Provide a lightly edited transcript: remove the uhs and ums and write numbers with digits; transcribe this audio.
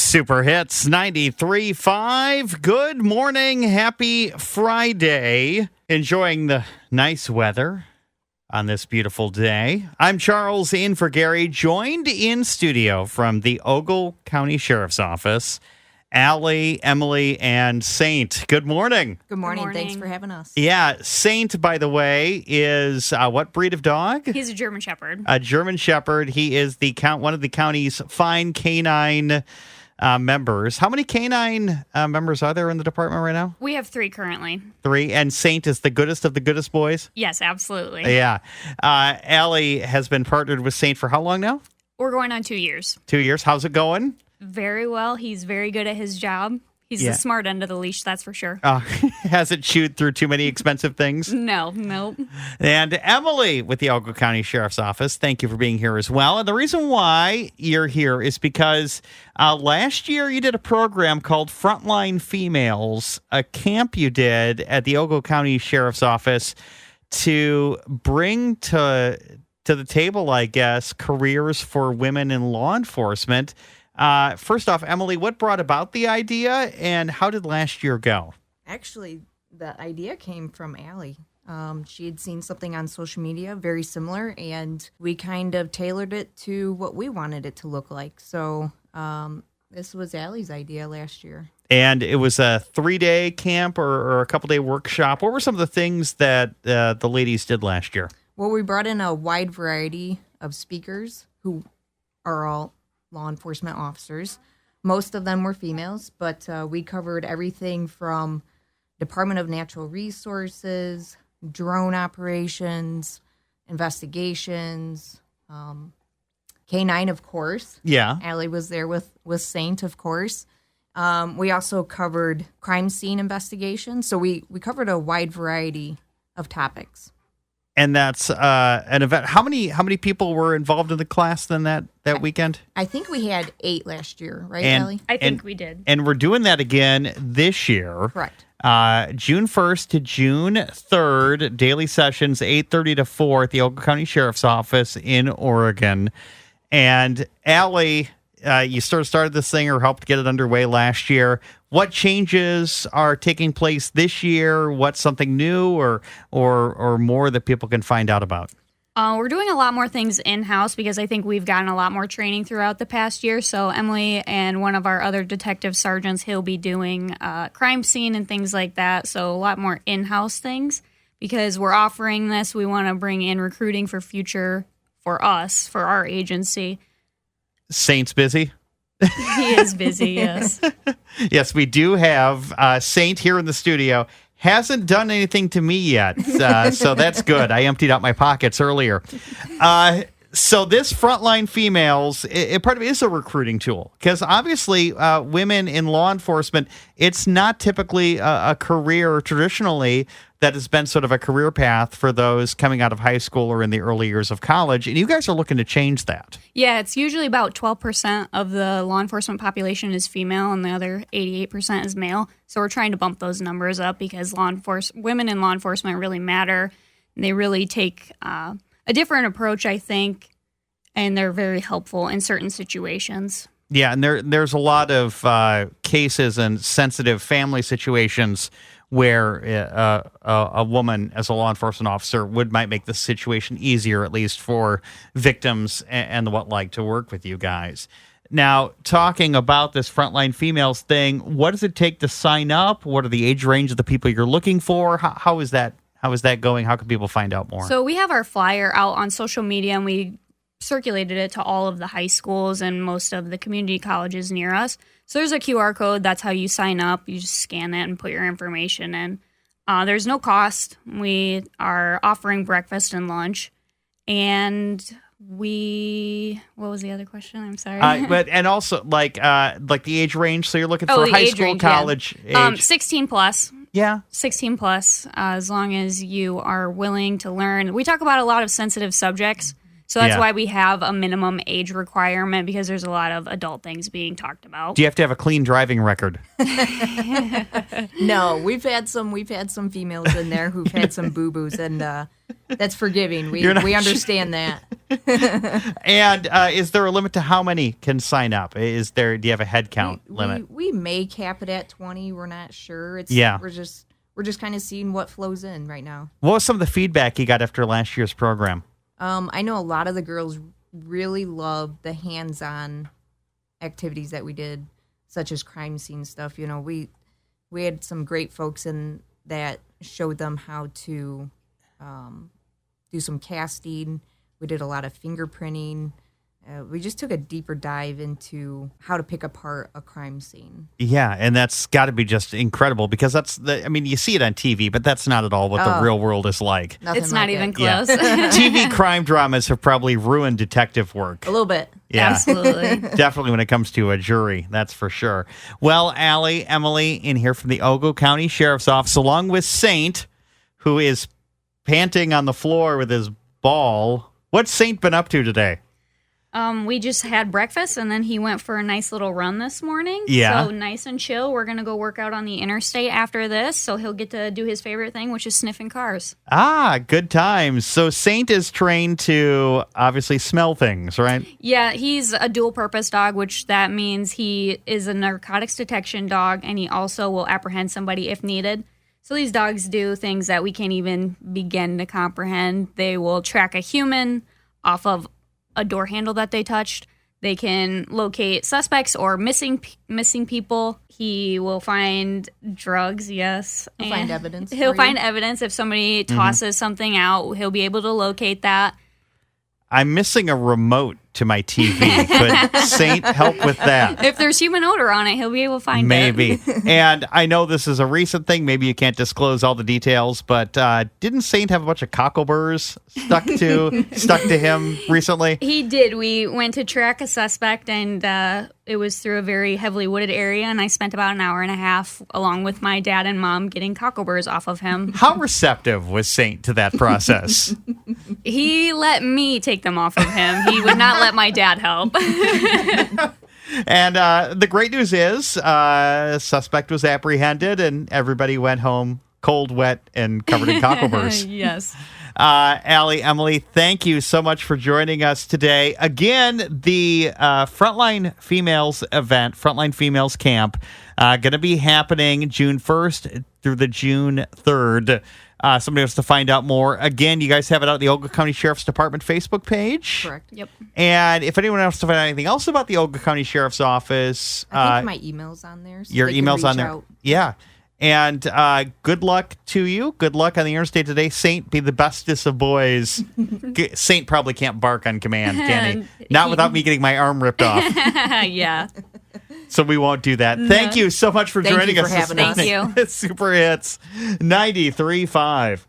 Super Hits 93.5. Good morning. Happy Friday. Enjoying the nice weather on this beautiful day. I'm Charles in for Gary, joined in studio from the Ogle County Sheriff's Office. Allie, Emily, and Saint. Good morning. Good morning. Thanks for having us. Yeah, Saint, by the way, is what breed of dog? He's a German Shepherd. A German Shepherd. He is one of the county's fine canine members. How many canine members are there in the department right now? We have 3 currently. 3, and Saint is the goodest of the goodest boys? Yes, absolutely. Yeah. Allie has been partnered with Saint for how long now? We're going on 2 years. 2 years. How's it going? Very well. He's very good at his job. He's the smart end of the leash, that's for sure. Hasn't chewed through too many expensive things? Nope. And Emily with the Ogle County Sheriff's Office, thank you for being here as well. And the reason why you're here is because last year you did a program called Frontline Females, a camp you did at the Ogle County Sheriff's Office to bring to the table, I guess, careers for women in law enforcement. First off, Emily, what brought about the idea and how did last year go? Actually, the idea came from Allie. She had seen something on social media very similar, and we kind of tailored it to what we wanted it to look like. So this was Allie's idea last year. And it was a 3-day camp or a couple-day workshop. What were some of the things that the ladies did last year? Well, we brought in a wide variety of speakers who are all law enforcement officers. Most of them were females, but we covered everything from Department of Natural Resources, drone operations, investigations, canine, of course. Yeah. Allie was there with Saint, of course. We also covered crime scene investigations. So we covered a wide variety of topics. And that's an event. How many people were involved in the class then that weekend? I think we had 8 last year, right, and, Allie? I think we did. And we're doing that again this year. Correct. June 1st to June 3rd, daily sessions, 8:30 to 4 at the Ogle County Sheriff's Office in Oregon. And Allie, you sort of started this thing or helped get it underway last year. What changes are taking place this year? What's something new or more that people can find out about? We're doing a lot more things in-house because I think we've gotten a lot more training throughout the past year. So Emily and one of our other detective sergeants, he'll be doing crime scene and things like that. So a lot more in-house things because we're offering this. We want to bring in recruiting for future for us, for our agency. Saint's busy? He is busy, yes. Yes, we do have Saint here in the studio. Hasn't done anything to me yet, so that's good. I emptied out my pockets earlier. So this Frontline Females, part of it is a recruiting tool because obviously women in law enforcement, it's not typically a career traditionally that has been sort of a career path for those coming out of high school or in the early years of college. And you guys are looking to change that. Yeah, it's usually about 12% of the law enforcement population is female and the other 88% is male. So we're trying to bump those numbers up because women in law enforcement really matter. And they really take a different approach, I think, and they're very helpful in certain situations. Yeah, and there's a lot of cases and sensitive family situations where a woman as a law enforcement officer might make the situation easier, at least for victims and the what like to work with you guys. Now, talking about this Frontline Females thing, what does it take to sign up? What are the age range of the people you're looking for? How is that going? How can people find out more? So we have our flyer out on social media, and we circulated it to all of the high schools and most of the community colleges near us. So there's a QR code. That's how you sign up. You just scan it and put your information in. There's no cost. We are offering breakfast and lunch. And what was the other question? I'm sorry. And also like the age range. So you're looking for high school, range, college age. 16 plus. Yeah. 16 plus, as long as you are willing to learn. We talk about a lot of sensitive subjects. So that's why we have a minimum age requirement, because there's a lot of adult things being talked about. Do you have to have a clean driving record? No, we've had some females in there who've had some boo-boos, and That's forgiving. We You're not- understand that. And is there a limit to how many can sign up? Do you have a head count limit? We may cap it at 20. We're not sure. We're just kind of seeing what flows in right now. What was some of the feedback you got after last year's program? I know a lot of the girls really loved the hands-on activities that we did, such as crime scene stuff. You know, we had some great folks in that showed them how to do some casting. We did a lot of fingerprinting. We just took a deeper dive into how to pick apart a crime scene. Yeah, and that's got to be just incredible because you see it on TV, but that's not at all what the real world is like. It's not even close. TV crime dramas have probably ruined detective work. A little bit. Yeah. Absolutely. Definitely when it comes to a jury, that's for sure. Well, Allie, Emily, in here from the Ogle County Sheriff's Office, along with Saint, who is panting on the floor with his ball. What's Saint been up to today? We just had breakfast, and then he went for a nice little run this morning. Yeah. So nice and chill. We're going to go work out on the interstate after this, so he'll get to do his favorite thing, which is sniffing cars. Good times. So Saint is trained to obviously smell things, right? Yeah, he's a dual-purpose dog, which that means he is a narcotics detection dog, and he also will apprehend somebody if needed. So these dogs do things that we can't even begin to comprehend. They will track a human off of a door handle that they touched. They can locate suspects or missing people. He will find drugs, yes. He'll find evidence. He'll find evidence. If somebody tosses something out, he'll be able to locate that. I'm missing a remote to my TV. Could Saint help with that? If there's human odor on it, he'll be able to find it. Maybe. And I know this is a recent thing. Maybe you can't disclose all the details, but didn't Saint have a bunch of cockleburrs stuck to him recently? He did. We went to track a suspect, and it was through a very heavily wooded area, and I spent about an hour and a half along with my dad and mom getting cockleburrs off of him. How receptive was Saint to that process? He let me take them off of him. He would not let my dad help. And the great news is suspect was apprehended and everybody went home cold, wet, and covered in cockleburrs. Yes. Allie, Emily, thank you so much for joining us today. Again, the Frontline Females event, Frontline Females Camp, going to be happening June 1st through the June 3rd. Somebody wants to find out more. Again, you guys have it out at the Ogle County Sheriff's Department Facebook page. Correct. Yep. And if anyone wants to find out anything else about the Ogle County Sheriff's Office, I think my email's on there. So your they can email's on reach there. out. Yeah. And good luck to you. Good luck on the interstate today. Saint, be the bestest of boys. Saint probably can't bark on command, can he? Not without me getting my arm ripped off. Yeah. So we won't do that. Thank you so much for Thank joining you us for this having us. morning. Thank you. Super Hits 93.5.